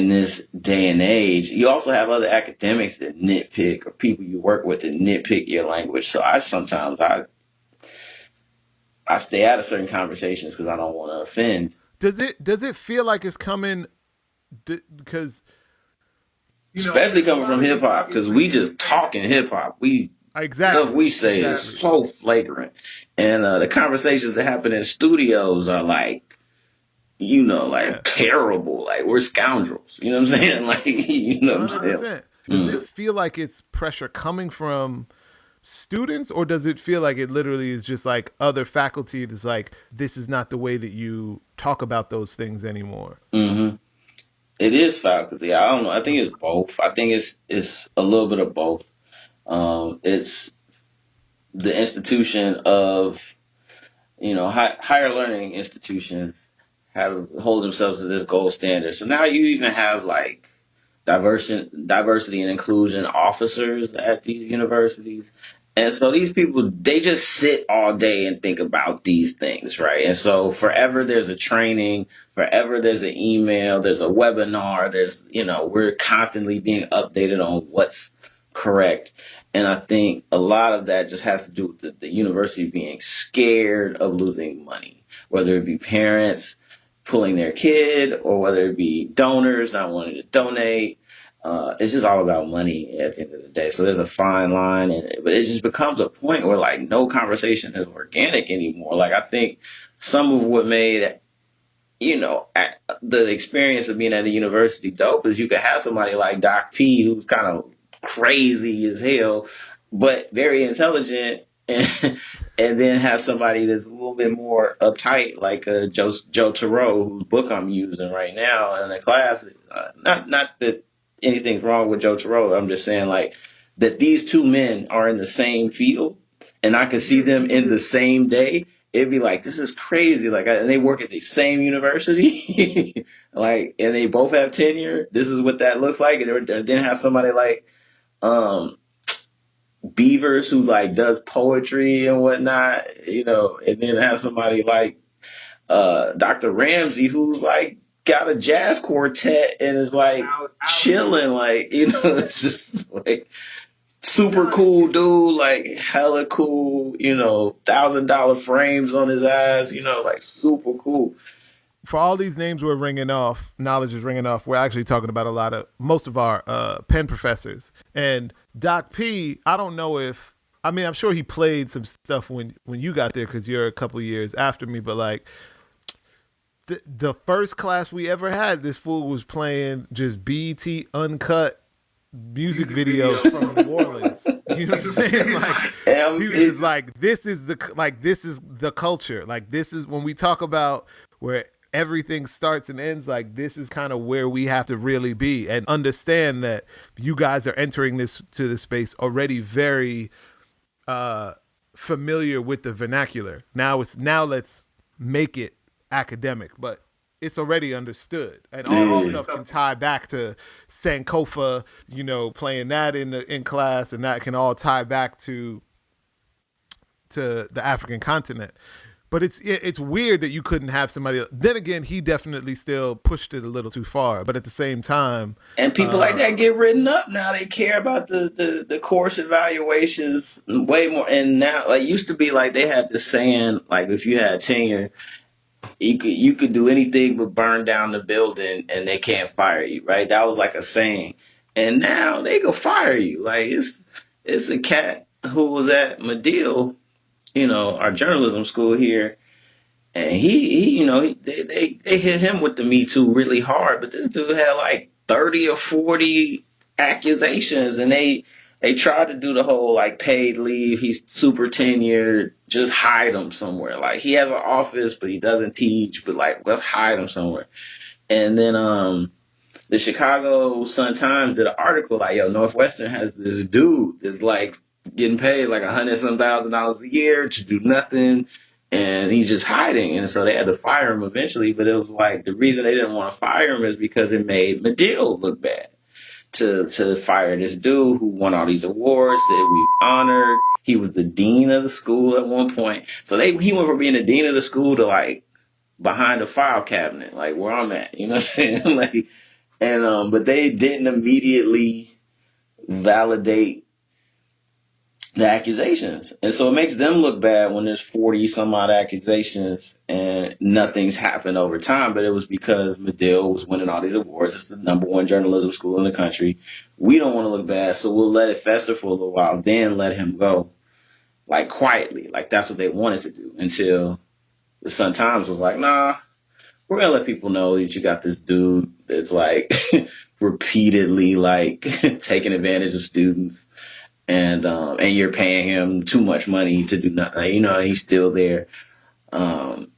this day and age, you also have other academics that nitpick or people you work with that nitpick your language. So I stay out of certain conversations because I don't want to offend. Does it feel like it's coming? Because Especially coming from hip hop, because we just talking hip hop. Stuff exactly, we say is exactly. so flagrant, and the conversations that happen in studios are like, like Yeah, terrible. Like we're scoundrels. You know what I'm saying? Like, what I'm saying? 100%. Does it Mm. feel like it's pressure coming from students, or does it feel like it literally is just like other faculty that's like, this is not the way that you talk about those things anymore? Hmm. It is faculty. I don't know. I think it's both. I think it's a little bit of both. It's the institution of higher learning institutions have hold themselves to this gold standard. So now you even have like diversity and inclusion officers at these universities, And so these people, they just sit all day and think about these things, right? And so forever there's a training, forever there's an email, there's a webinar, we're constantly being updated on what's correct. And I think a lot of that just has to do with the university being scared of losing money, whether it be parents pulling their kid or whether it be donors not wanting to donate. It's just all about money at the end of the day. So there's a fine line, but it just becomes a point where like no conversation is organic anymore. Like I think some of what made the experience of being at a university dope is you could have somebody like Doc P who's kind of crazy as hell, but very intelligent, and then have somebody that's a little bit more uptight, like Joe Thoreau, whose book I'm using right now in the class. Not that anything's wrong with Joe Thoreau. I'm just saying like that these two men are in the same field, and I could see them in the same day. It'd be like, this is crazy. Like, and they work at the same university, like, and they both have tenure. This is what that looks like. And then have somebody like, Beavers who like does poetry and whatnot, and then have somebody like, Dr. Ramsey who's like got a jazz quartet and is like chilling, like, it's just like, super cool dude, like hella cool, $1,000 frames on his eyes, like super cool. For all these names we're ringing off, knowledge is ringing off. We're actually talking about most of our Penn professors. And Doc P, I don't know if, I mean, I'm sure he played some stuff when you got there because you're a couple years after me, but like the first class we ever had, this fool was playing just BET uncut music videos from New Orleans. You know what I'm saying? Like he was just like, this is the culture. Like this is when we talk about where everything starts and ends, like this is kind of where we have to really be and understand that you guys are entering this space already very familiar with the vernacular. Now let's make it academic, but it's already understood, and all this stuff can tie back to Sankofa, playing that in class, and that can all tie back to the African continent. But it's weird that you couldn't have somebody. Then again, he definitely still pushed it a little too far. But at the same time, and people like that get written up now. They care about the course evaluations way more. And now, like, used to be like they had this saying, like if you had tenure, you could do anything but burn down the building and they can't fire you, right? That was like a saying. And now they go fire you. Like it's a cat who was at Medill, our journalism school here, and they hit him with the Me Too really hard, but this dude had like 30 or 40 accusations, and they tried to do the whole like paid leave. He's super tenured, just hide him somewhere. Like he has an office, but he doesn't teach. But like let's hide him somewhere. And then the Chicago Sun-Times did an article like, yo, Northwestern has this dude that's like getting paid like $100,000 a year to do nothing, and he's just hiding. And so they had to fire him eventually. But it was like the reason they didn't want to fire him is because it made Medill look bad. To fire this dude who won all these awards that we've honored. He was the dean of the school at one point. So he went from being the dean of the school to like behind the file cabinet, like where I'm at. You know what I'm saying? Like, and but they didn't immediately validate the accusations. And so it makes them look bad when there's 40 some odd accusations and nothing's happened over time. But it was because Medill was winning all these awards. It's the #1 journalism school in the country. We don't want to look bad, so we'll let it fester for a little while, then let him go, like quietly. Like that's what they wanted to do until the Sun-Times was like, nah, we're going to let people know that you got this dude that's like repeatedly like taking advantage of students. And you're paying him too much money to do nothing. He's still there. And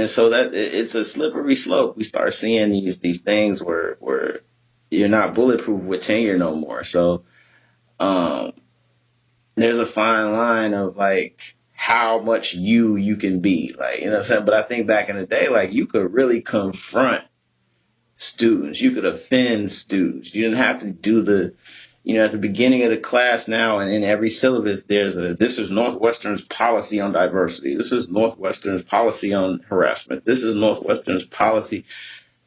so that it's a slippery slope. We start seeing these things where you're not bulletproof with tenure no more. So there's a fine line of like how much you can be, like, what I'm saying? But I think back in the day, like you could really confront students. You could offend students. You didn't have to do At the beginning of the class now, and in every syllabus, this is Northwestern's policy on diversity. This is Northwestern's policy on harassment. This is Northwestern's policy.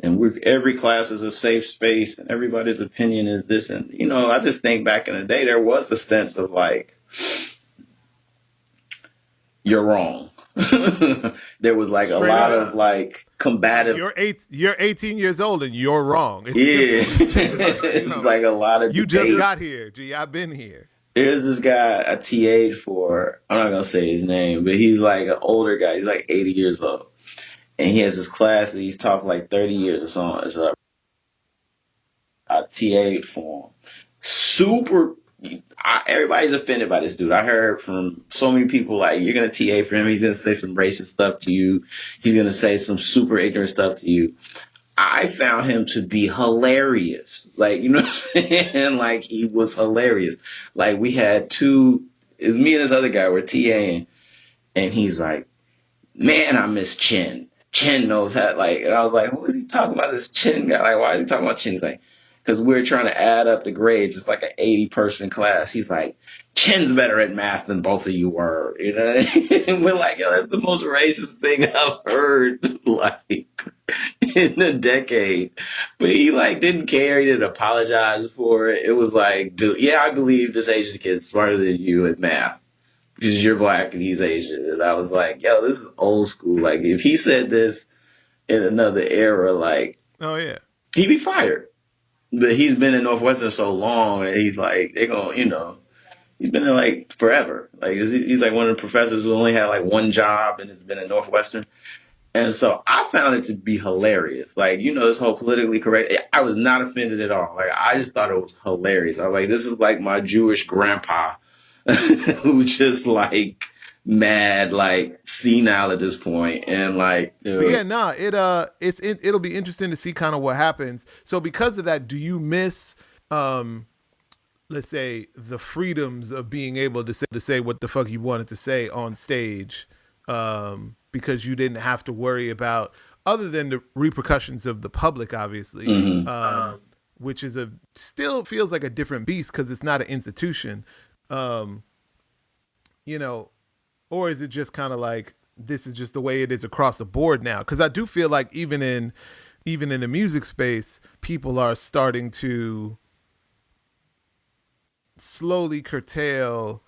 And every class is a safe space, and everybody's opinion is this. And, I just think back in the day, there was a sense of like, you're wrong. There was like Straight a lot up. of like combative. You're 18 years old and you're wrong. It's Simple. it's like a lot of you debate. just got here. Gee, I've been here. There's this guy I TA'd for. I'm not gonna say his name, but he's like an older guy. He's like 80 years old, and he has this class that he's taught for like 30 years or so. So I TA'd for him. Super. Everybody's offended by this dude. I heard from so many people like, you're going to TA for him. He's going to say some racist stuff to you. He's going to say some super ignorant stuff to you. I found him to be hilarious. Like, you know what I'm saying? Like, he was hilarious. Like, we had it was me and this other guy were TAing, and he's like, man, I miss Chin. Chin knows how, like, and I was like, who is he talking about, this Chin guy? Like, why is he talking about Chin? He's like, because we're trying to add up the grades. It's like an 80-person class. He's like, Chin's better at math than both of you were. And we're like, yo, that's the most racist thing I've heard, like, in a decade. But he, like, didn't care. He didn't apologize for it. It was like, dude, yeah, I believe this Asian kid's smarter than you at math because you're black and he's Asian. And I was like, yo, this is old school. Like, if he said this in another era, like, oh yeah, he'd be fired. But he's been in Northwestern so long, and he's like, they're going, he's been there like forever. Like, he's like one of the professors who only had like one job and has been in Northwestern. And so I found it to be hilarious. Like, this whole politically correct, I was not offended at all. Like, I just thought it was hilarious. I was like, this is like my Jewish grandpa who just like mad, like senile at this point, and like, but yeah, nah, it'll be interesting to see kind of what happens. So because of that, do you miss, let's say, the freedoms of being able to say what the fuck you wanted to say on stage, because you didn't have to worry about, other than the repercussions of the public, obviously, which is still feels like a different beast because it's not an institution, or is it just kind of like, this is just the way it is across the board now? Because I do feel like even in the music space, people are starting to slowly curtail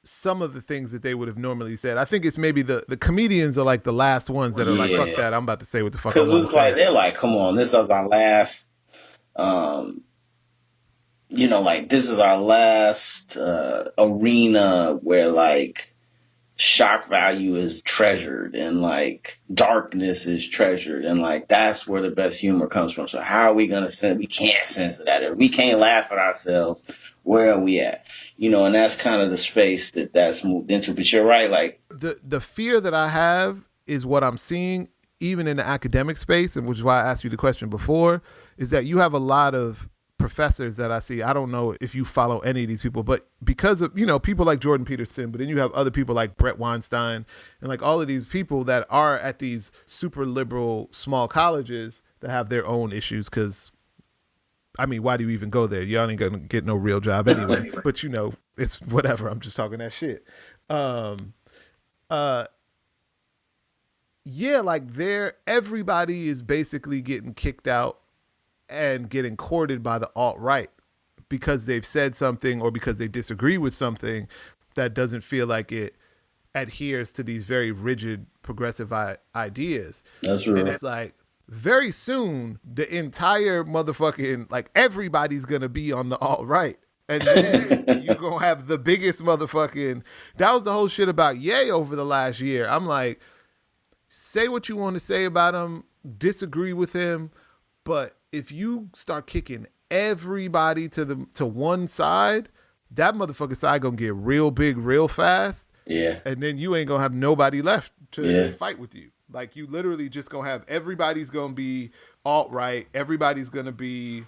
some of the things that they would have normally said. I think it's maybe the comedians are like the last ones that are like, fuck that, I'm about to say what the fuck I want to say. Because it's like, they're like, come on, this is our last, like, this is our last arena where, like, shock value is treasured and like darkness is treasured, and like that's where the best humor comes from. So how are we gonna we can't censor that. If we can't laugh at ourselves, where are we at? And that's kind of the space that's moved into. But you're right, like the fear that I have is what I'm seeing even in the academic space, and which is why I asked you the question before, is that you have a lot of professors that I see. I don't know if you follow any of these people, but because of, people like Jordan Peterson, but then you have other people like Brett Weinstein and like all of these people that are at these super liberal small colleges that have their own issues. Cause I mean, why do you even go there? You ain't gonna get no real job anyway, but it's whatever. I'm just talking that shit. Yeah, like everybody is basically getting kicked out and getting courted by the alt-right because they've said something or because they disagree with something that doesn't feel like it adheres to these very rigid progressive ideas. That's right. And it's like, very soon, the entire motherfucking, like, everybody's going to be on the alt-right. And then you're going to have the biggest motherfucking, that was the whole shit about Ye over the last year. I'm like, say what you want to say about him, disagree with him, but if you start kicking everybody to one side, that motherfucking side gonna get real big real fast. Yeah. And then you ain't gonna have nobody left to fight with you. Like, you literally just gonna have, everybody's gonna be alt-right, everybody's gonna be,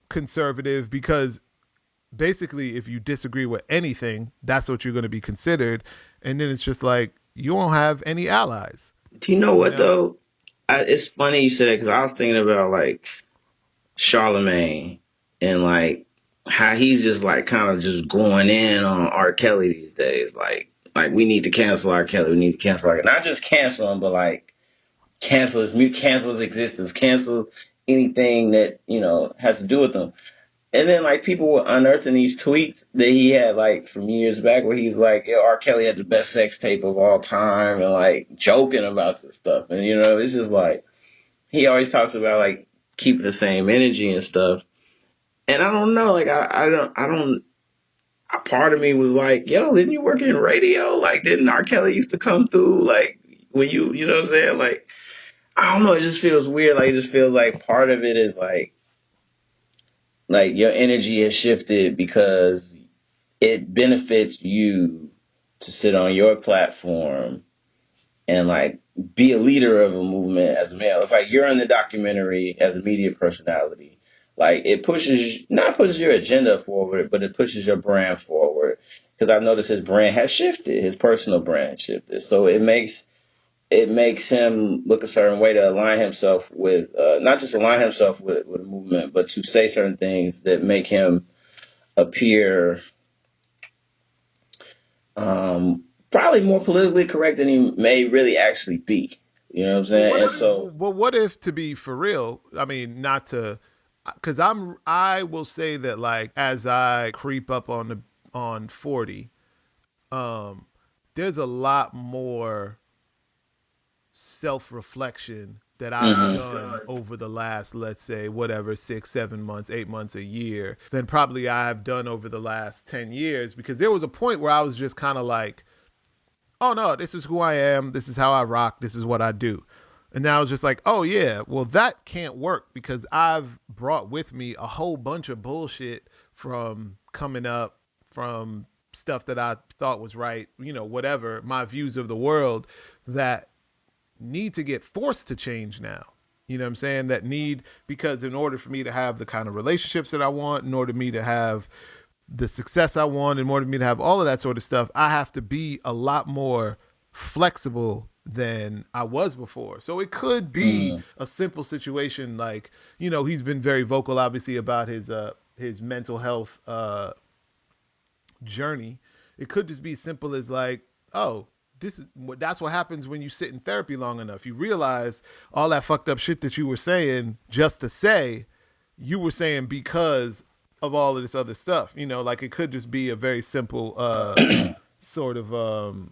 conservative, because basically if you disagree with anything, that's what you're gonna be considered. And then it's just like, you won't have any allies. Do you know what though? It's funny you said that, because I was thinking about like Charlemagne and like how he's just like kind of just going in on R. Kelly these days. Like we need to cancel R. Kelly. We need to cancel R. Not just cancel him, but like cancel his mute, cancel his existence, cancel anything that has to do with him. And then like people were unearthing these tweets that he had like from years back where he's like, "Yo, R. Kelly had the best sex tape of all time," and like joking about this stuff. And it's just like he always talks about like keeping the same energy and stuff. And I don't know, like I don't. A part of me was like, "Yo, didn't you work in radio? Like, didn't R. Kelly used to come through? Like, when you know what I'm saying? Like, I don't know. It just feels weird. Like, it just feels like part of it is like your energy has shifted because it benefits you to sit on your platform and like be a leader of a movement as a male. It's like you're in the documentary as a media personality. Like it not pushes your agenda forward, but it pushes your brand forward. Because I've noticed his brand has shifted, his personal brand shifted. So it makes him look a certain way to align himself with, not just align himself with a movement, but to say certain things that make him appear probably more politically correct than he may really actually be. You know what I'm saying? And so, Well, what if, to be for real? I mean, not to, because I will say that like as I creep up on 40, there's a lot more self-reflection that I've done over the last, let's say, whatever, 6, 7 months, 8 months, a year, than probably I've done over the last 10 years. Because there was a point where I was just kind of like, oh no, this is who I am. This is how I rock. This is what I do. And now I was just like, oh yeah, well that can't work because I've brought with me a whole bunch of bullshit from coming up, from stuff that I thought was right, whatever, my views of the world that need to get forced to change now. You know what I'm saying? That need, because in order for me to have the kind of relationships that I want, in order for me to have the success I want, in order for me to have all of that sort of stuff, I have to be a lot more flexible than I was before. So it could be a simple situation like, he's been very vocal obviously about his mental health journey. It could just be simple as like, oh, that's what happens when you sit in therapy long enough. You realize all that fucked up shit that you were saying just to say, you were saying because of all of this other stuff. Like it could just be a very simple sort of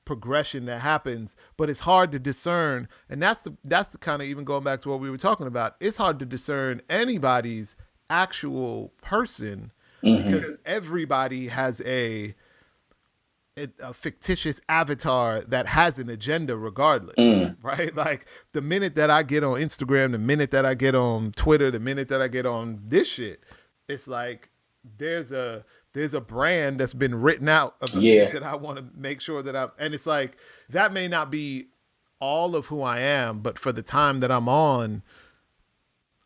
progression that happens, but it's hard to discern. And that's the kind of, even going back to what we were talking about, it's hard to discern anybody's actual person because everybody has a fictitious avatar that has an agenda regardless, right? Like the minute that I get on Instagram, the minute that I get on Twitter, the minute that I get on this shit, it's like there's a brand that's been written out of some shit that I want to make sure that and it's like that may not be all of who I am, but for the time that I'm on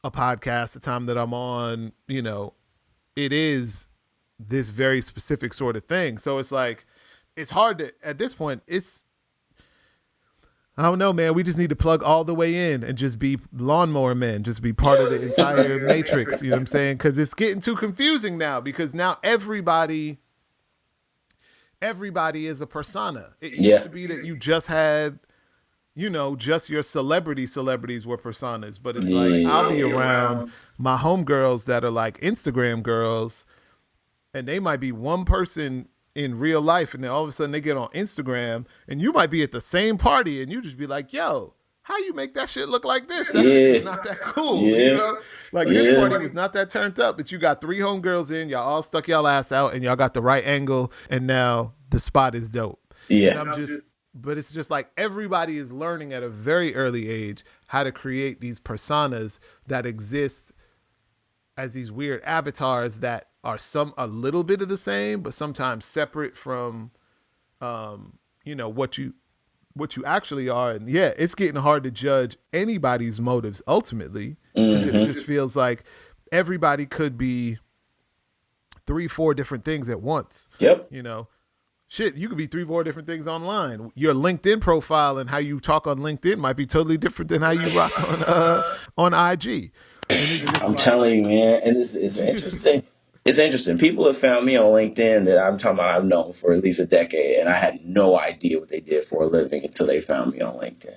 a podcast, the time that I'm on, it is this very specific sort of thing. So it's like, it's hard to, at this point, I don't know, man. We just need to plug all the way in and just be lawnmower men, just be part of the entire matrix. You know what I'm saying? Because it's getting too confusing now because now everybody is a persona. It used to be that you just had, just your celebrities were personas. But it's like, I'll be around my homegirls that are like Instagram girls and they might be one person in real life, and then all of a sudden they get on Instagram and you might be at the same party and you just be like, yo, how you make that shit look like this? That shit was not that cool. Like this party was not that turned up, but you got 3 homegirls in, y'all all stuck y'all ass out and y'all got the right angle and now the spot is dope. But it's just like everybody is learning at a very early age how to create these personas that exist as these weird avatars that are a little bit of the same, but sometimes separate from, what you actually are. And yeah, it's getting hard to judge anybody's motives ultimately because it just feels like everybody could be 3-4 different things at once. Yep. Shit, you could be 3-4 different things online. Your LinkedIn profile and how you talk on LinkedIn might be totally different than how you rock on IG. And it's I'm like, telling you, man, and it's interesting. It's interesting. People have found me on LinkedIn that I'm talking about I've known for at least a decade, and I had no idea what they did for a living until they found me on LinkedIn.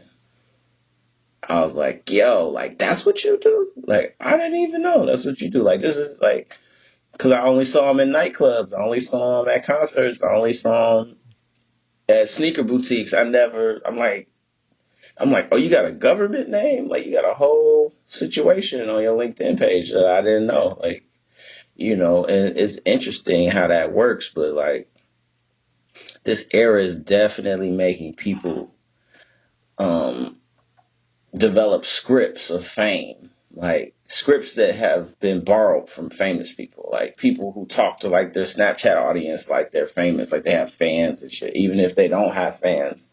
I was like, yo, like that's what you do? Like I didn't even know that's what you do. Like this is like because I only saw them in nightclubs, I only saw them at concerts, I only saw them at sneaker boutiques. I never. I'm like, oh, you got a government name? Like you got a whole situation on your LinkedIn page that I didn't know. Like and it's interesting how that works, but like this era is definitely making people um develop scripts of fame, like scripts that have been borrowed from famous people, like people who talk to like their Snapchat audience, like they're famous, like they have fans and shit. Even if they don't have fans,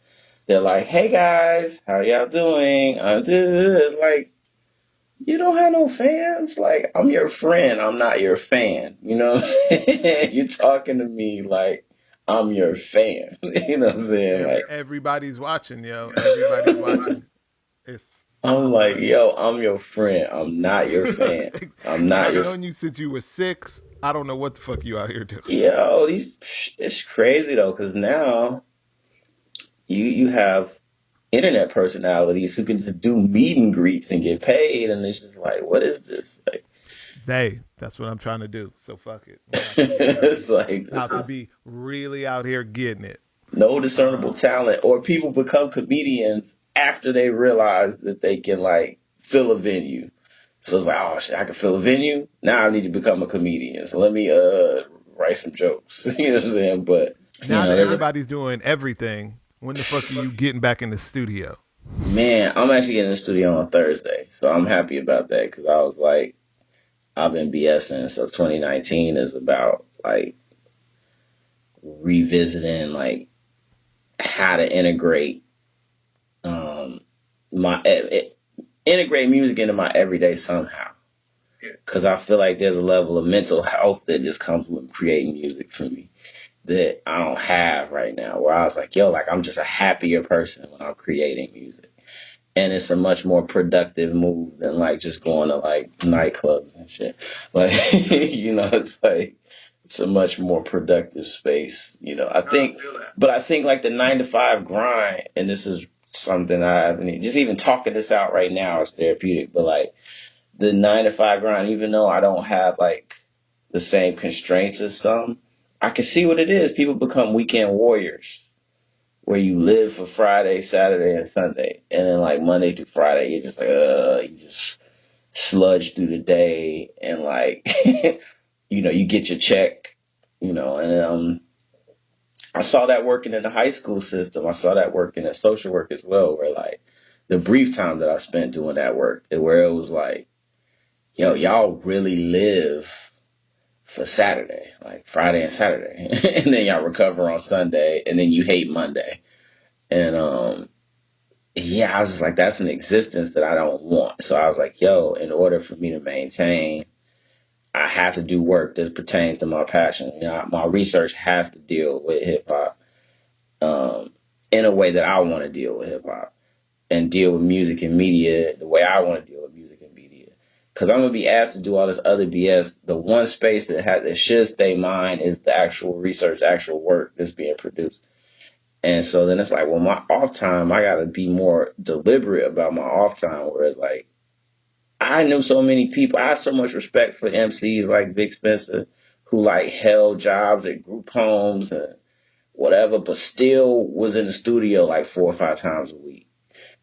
they're like, "Hey guys, how y'all doing? It's like you don't have no fans. Like I'm your friend. I'm not your fan. You know what I'm saying? You're talking to me like I'm your fan. You know what I'm saying? Like everybody's watching, yo. Everybody's watching. It's I'm like, yo, I'm your friend. I'm not your fan. I'm like not I've your. known you since you were 6. I don't know what the fuck you out here doing. Yo, it's crazy though, because now you have internet personalities who can just do meet and greets and get paid, and it's just like, what is this? Like, That's what I'm trying to do. So fuck it. I'm it's like this about to is be really out here getting it. no discernible Um, talent, or people become comedians after they realize that they can like fill a venue. So it's like, oh shit, I can fill a venue. Now I need to become a comedian. So let me write some jokes. You know what I'm saying? But now that everybody's doing everything, when the fuck are you getting back in the studio? man, I'm actually getting in the studio on Thursday, so I'm happy about that because I was like, I've been BSing. So 2019 is about like revisiting like how to integrate um my integrate music into my everyday somehow. Because I feel like there's a level of mental health that just comes with creating music for me that I don't have right now. Where I was like, yo, like I'm just a happier person when I'm creating music. And it's a much more productive move than like just going to like nightclubs and shit. Like, it's like it's a much more productive space. But I think like the 9 to 5 grind, and this is something I haven't just even talking this out right now is therapeutic. But like the 9 to 5 grind, even though I don't have like the same constraints as some, I can see what it is. People become weekend warriors where you live for Friday, Saturday, and Sunday, and then like Monday through Friday, you're just like, you just sludge through the day, and like, you get your check, and I saw that working in the high school system. I saw that working in social work as well, where like the brief time that I spent doing that work, where it was like, yo, y'all really live for Saturday, like Friday and Saturday, and then y'all recover on Sunday, and then you hate Monday, and yeah, I was just like, that's an existence that I don't want. So I was like, yo, in order for me to maintain, I have to do work that pertains to my passion. My research has to deal with hip hop in a way that I want to deal with hip hop and deal with music and media the way I want to deal with music and media. Because I'm gonna be asked to do all this other BS. The one space that should stay mine is the actual research, actual work that's being produced. And so then it's like, well, my off time, I got to be more deliberate about my off time. Whereas, like, I knew so many people, I had so much respect for MCs like Vic Spencer, who like held jobs at group homes and whatever, but still was in the studio like 4 or 5 times a week.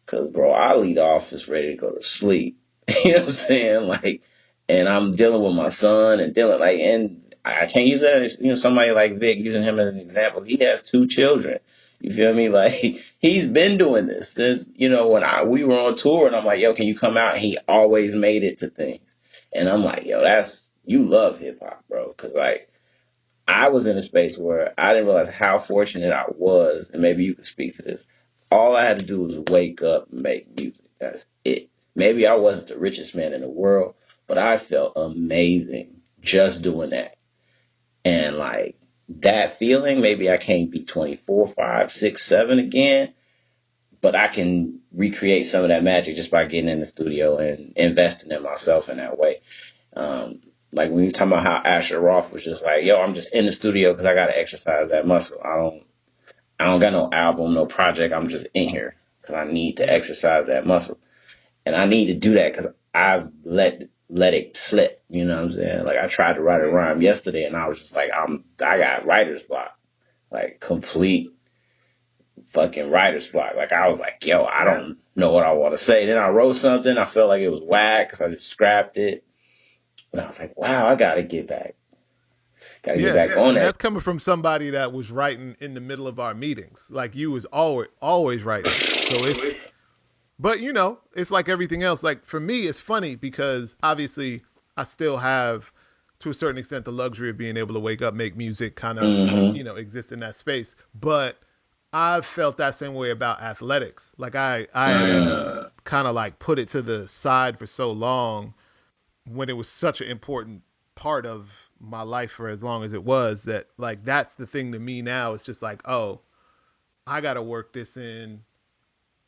Cause bro, I leave the office ready to go to sleep. You know what I'm saying? Like, and I'm dealing with my son and dealing like, and I can't use that as, somebody like Vic, using him as an example. He has 2 children. You feel me? Like he's been doing this since, when we were on tour and I'm like, yo, can you come out? And he always made it to things. And I'm like, yo, you love hip hop, bro. Cause like, I was in a space where I didn't realize how fortunate I was, and maybe you could speak to this. All I had to do was wake up and make music. That's it. Maybe I wasn't the richest man in the world, but I felt amazing just doing that. And like that feeling, maybe I can't be 24, 5, 6, 7 again, but I can recreate some of that magic just by getting in the studio and investing in myself in that way. Um, like when you talking about how Asher Roth was just like, yo, I'm just in the studio because I got to exercise that muscle. I don't got no album, no project. I'm just in here because I need to Yeah. exercise that muscle, and I need to do that because I've let it slip. You know what I'm saying? Like I tried to write a rhyme yesterday, and I was just like, I got writer's block, like complete fucking writer's block. Like I was like, yo, I don't know what I want to say. Then I wrote something. I felt like it was whack because I just scrapped it, and I was like, wow, I gotta get Yeah, back on and that. that's coming from somebody that was writing in the middle of our meetings. Like you was always writing. So it's, but you know, it's like everything else. Like for me, it's funny because obviously I still have, to a certain extent, the luxury of being able to wake up, make music, kind of, Mm-hmm. you know, exist in that space. But I've felt that same way about athletics. Like I had kind of like put it to the side for so long when it was such an important part of my life for as long as it was, that like that's the thing to me now. It's just like, oh, I got to work this in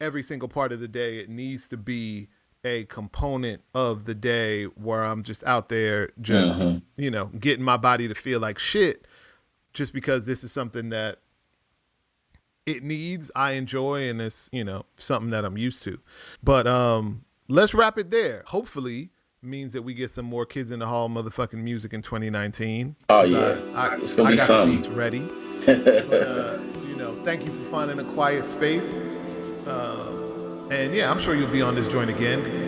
every single part of the day. It needs to be a component of the day where I'm just out there just, Mm-hmm. you know, getting my body to feel like shit, just because this is something that it needs, I enjoy, and it's, you know, something that I'm used to. But let's wrap it there. Hopefully means that we get some more Kids in the Hall motherfucking music in 2019, Oh because yeah, it's gonna I be got the something. beats ready. But you know, thank you for finding a quiet space. And yeah, I'm sure you'll be on this joint again.